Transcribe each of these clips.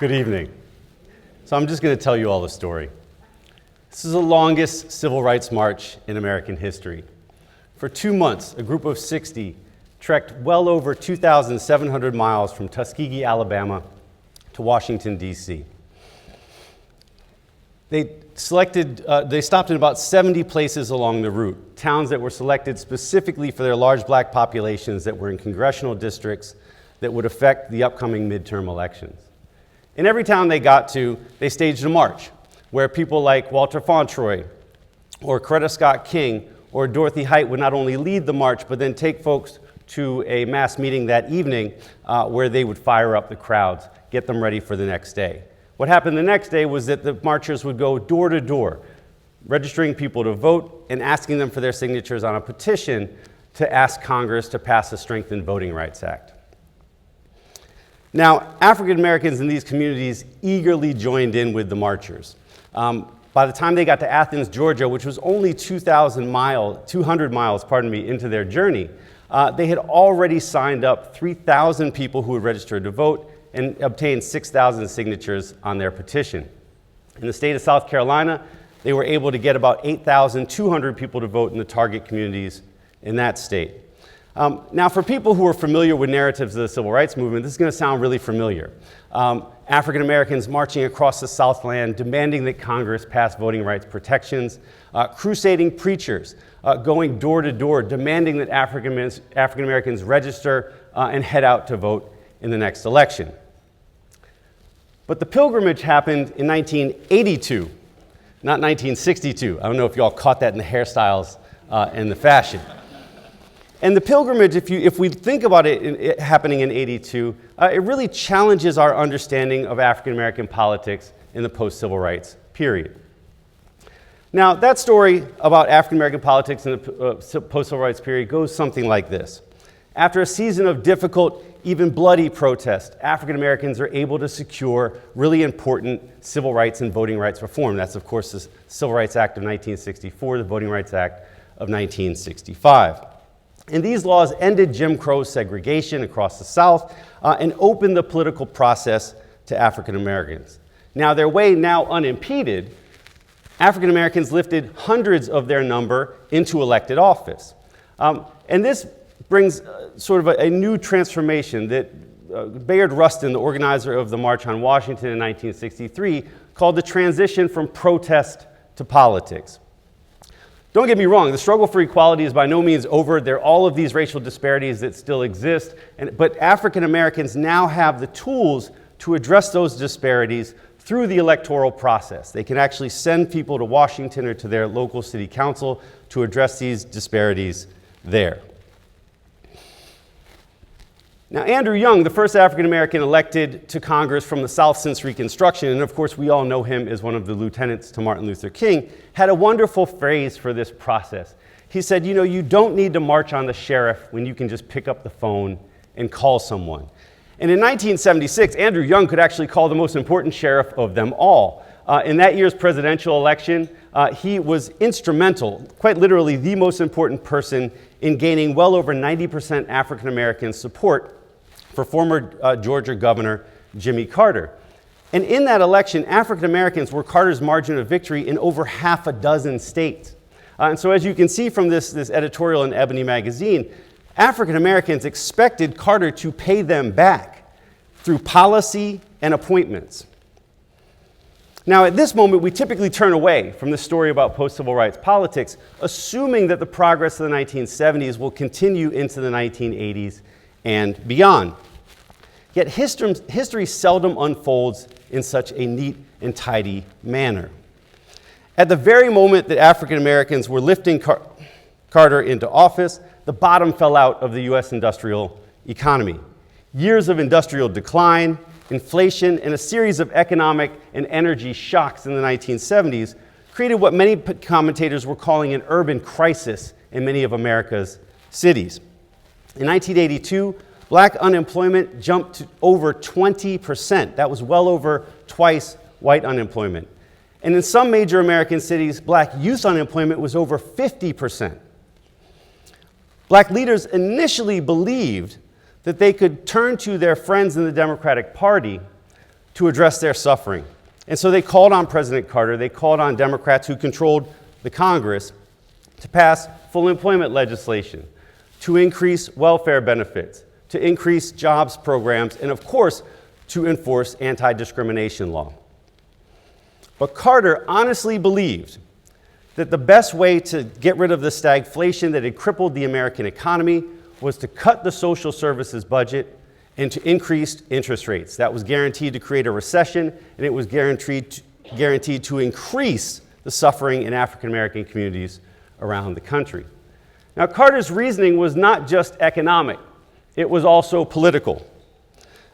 Good evening. So I'm just going to tell you all the story. This is the longest civil rights march in American history. For 2 months, a group of 60 trekked well over 2,700 miles from Tuskegee, Alabama to Washington, D.C. They stopped in about 70 places along the route, towns that were selected specifically for their large black populations that were in congressional districts that would affect the upcoming midterm elections. In every town they got to, they staged a march where people like Walter Fauntroy or Coretta Scott King or Dorothy Height would not only lead the march, but then take folks to a mass meeting that evening where they would fire up the crowds, get them ready for the next day. What happened the next day was that the marchers would go door to door, registering people to vote and asking them for their signatures on a petition to ask Congress to pass a strengthened Voting Rights Act. Now, African Americans in these communities eagerly joined in with the marchers. By the time they got to Athens, Georgia, which was only 200 miles, into their journey, they had already signed up 3,000 people who had registered to vote and obtained 6,000 signatures on their petition. In the state of South Carolina, they were able to get about 8,200 people to vote in the target communities in that state. Now, for people who are familiar with narratives of the civil rights movement, this is going to sound really familiar. African Americans marching across the Southland, demanding that Congress pass voting rights protections, crusading preachers going door to door, demanding that African Americans register and head out to vote in the next election. But the pilgrimage happened in 1982, not 1962. I don't know if you all caught that in the hairstyles and the fashion. And the pilgrimage, if we think about it happening in 82, it really challenges our understanding of African American politics in the post-civil rights period. Now, that story about African American politics in the post-civil rights period goes something like this. After a season of difficult, even bloody protest, African Americans are able to secure really important civil rights and voting rights reform. That's, of course, the Civil Rights Act of 1964, the Voting Rights Act of 1965. And these laws ended Jim Crow segregation across the South and opened the political process to African Americans. Now, their way now unimpeded, African Americans lifted hundreds of their number into elected office. And this brings sort of a new transformation that Bayard Rustin, the organizer of the March on Washington in 1963, called the transition from protest to politics. Don't get me wrong, the struggle for equality is by no means over. There are all of these racial disparities that still exist, but African Americans now have the tools to address those disparities through the electoral process. They can actually send people to Washington or to their local city council to address these disparities there. Now, Andrew Young, the first African American elected to Congress from the South since Reconstruction, and of course we all know him as one of the lieutenants to Martin Luther King, had a wonderful phrase for this process. He said, you know, you don't need to march on the sheriff when you can just pick up the phone and call someone. And in 1976, Andrew Young could actually call the most important sheriff of them all. In that year's presidential election, he was instrumental, quite literally the most important person in gaining well over 90% African American support for former Georgia Governor Jimmy Carter. And in that election, African Americans were Carter's margin of victory in over half a dozen states. And so as you can see from this editorial in Ebony magazine, African Americans expected Carter to pay them back through policy and appointments. Now, at this moment, we typically turn away from the story about post-civil rights politics, assuming that the progress of the 1970s will continue into the 1980s and beyond. Yet history seldom unfolds in such a neat and tidy manner. At the very moment that African Americans were lifting Carter into office, the bottom fell out of the U.S. industrial economy. Years of industrial decline, inflation, and a series of economic and energy shocks in the 1970s created what many commentators were calling an urban crisis in many of America's cities. In 1982, black unemployment jumped to over 20%. That was well over twice white unemployment. And in some major American cities, black youth unemployment was over 50%. Black leaders initially believed that they could turn to their friends in the Democratic Party to address their suffering. And so they called on President Carter, they called on Democrats who controlled the Congress to pass full employment legislation, to increase welfare benefits, to increase jobs programs, and of course, to enforce anti-discrimination law. But Carter honestly believed that the best way to get rid of the stagflation that had crippled the American economy was to cut the social services budget and to increase interest rates. That was guaranteed to create a recession, and it was guaranteed to increase the suffering in African American communities around the country. Now, Carter's reasoning was not just economic, it was also political.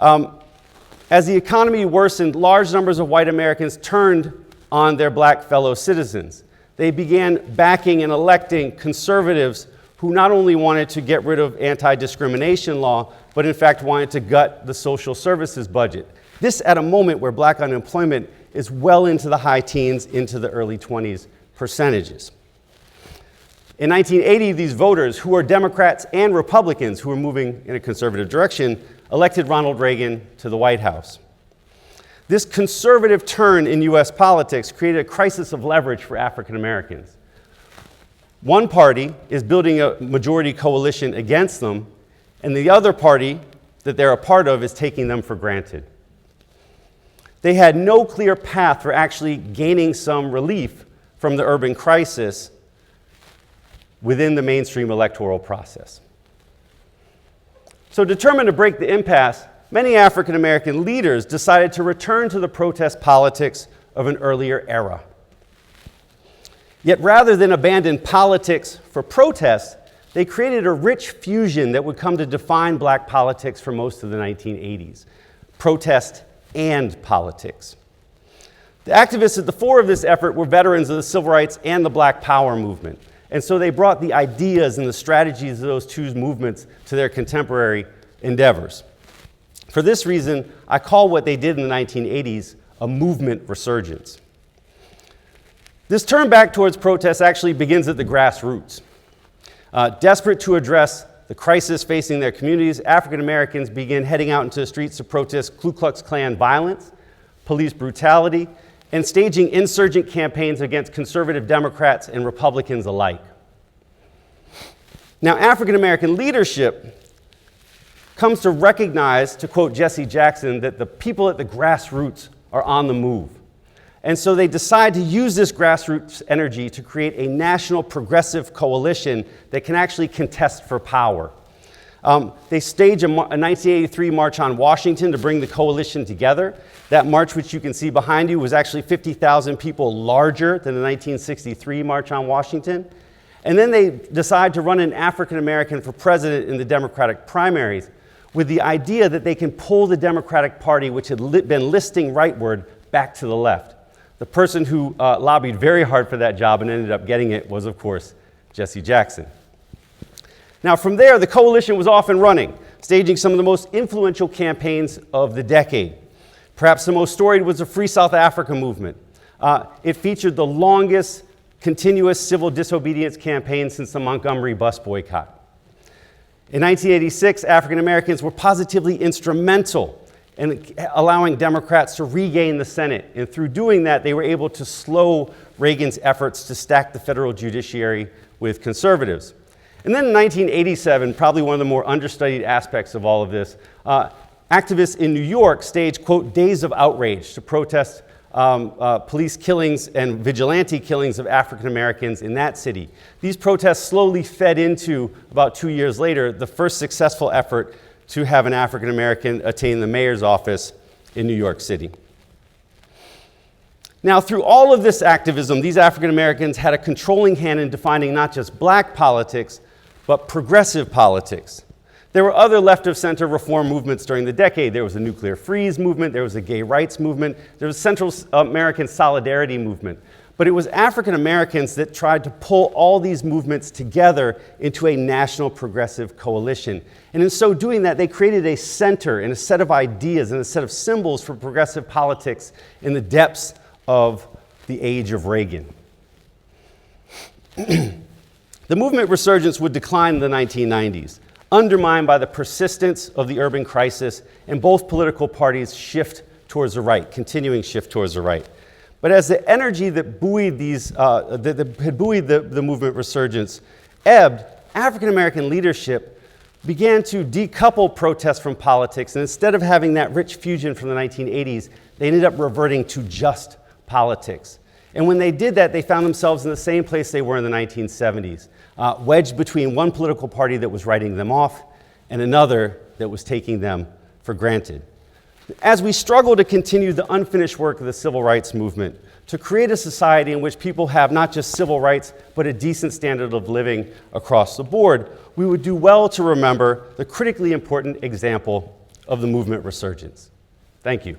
As the economy worsened, large numbers of white Americans turned on their black fellow citizens. They began backing and electing conservatives who not only wanted to get rid of anti-discrimination law, but in fact wanted to gut the social services budget. This at a moment where black unemployment is well into the high teens, into the early 20s percentages. In 1980, these voters, who are Democrats and Republicans who were moving in a conservative direction, elected Ronald Reagan to the White House. This conservative turn in US politics created a crisis of leverage for African Americans. One party is building a majority coalition against them, and the other party that they're a part of is taking them for granted. They had no clear path for actually gaining some relief from the urban crisis within the mainstream electoral process. So determined to break the impasse, many African American leaders decided to return to the protest politics of an earlier era. Yet rather than abandon politics for protest, they created a rich fusion that would come to define black politics for most of the 1980s: protest and politics. The activists at the fore of this effort were veterans of the civil rights and the Black Power movement. And so they brought the ideas and the strategies of those two movements to their contemporary endeavors. For this reason, I call what they did in the 1980s a movement resurgence. This turn back towards protest actually begins at the grassroots. Desperate to address the crisis facing their communities, African Americans began heading out into the streets to protest Ku Klux Klan violence, police brutality, and staging insurgent campaigns against conservative Democrats and Republicans alike. Now, African American leadership comes to recognize, to quote Jesse Jackson, that the people at the grassroots are on the move. And so they decide to use this grassroots energy to create a national progressive coalition that can actually contest for power. They stage a 1983 March on Washington to bring the coalition together. That march, which you can see behind you, was actually 50,000 people larger than the 1963 March on Washington. And then they decide to run an African American for president in the Democratic primaries with the idea that they can pull the Democratic Party, which had been listing rightward, back to the left. The person who lobbied very hard for that job and ended up getting it was, of course, Jesse Jackson. Now, from there, the coalition was off and running, staging some of the most influential campaigns of the decade. Perhaps the most storied was the Free South Africa movement. It featured the longest continuous civil disobedience campaign since the Montgomery bus boycott. In 1986, African Americans were positively instrumental in allowing Democrats to regain the Senate. And through doing that, they were able to slow Reagan's efforts to stack the federal judiciary with conservatives. And then in 1987, probably one of the more understudied aspects of all of this, activists in New York staged, quote, days of outrage to protest police killings and vigilante killings of African Americans in that city. These protests slowly fed into, about 2 years later, the first successful effort to have an African American attain the mayor's office in New York City. Now, through all of this activism, these African Americans had a controlling hand in defining not just black politics, but progressive politics. There were other left-of-center reform movements during the decade. There was a nuclear freeze movement, there was a gay rights movement, there was a Central American solidarity movement. But it was African Americans that tried to pull all these movements together into a national progressive coalition. And in so doing that, they created a center and a set of ideas and a set of symbols for progressive politics in the depths of the age of Reagan. The movement resurgence would decline in the 1990s, undermined by the persistence of the urban crisis and both political parties' shift towards the right, continuing shift towards the right. But as the energy that buoyed had buoyed the movement resurgence ebbed, African-American leadership began to decouple protests from politics, and instead of having that rich fusion from the 1980s, they ended up reverting to just politics. And when they did that, they found themselves in the same place they were in the 1970s, wedged between one political party that was writing them off and another that was taking them for granted. As we struggle to continue the unfinished work of the civil rights movement, to create a society in which people have not just civil rights, but a decent standard of living across the board, we would do well to remember the critically important example of the movement resurgence. Thank you.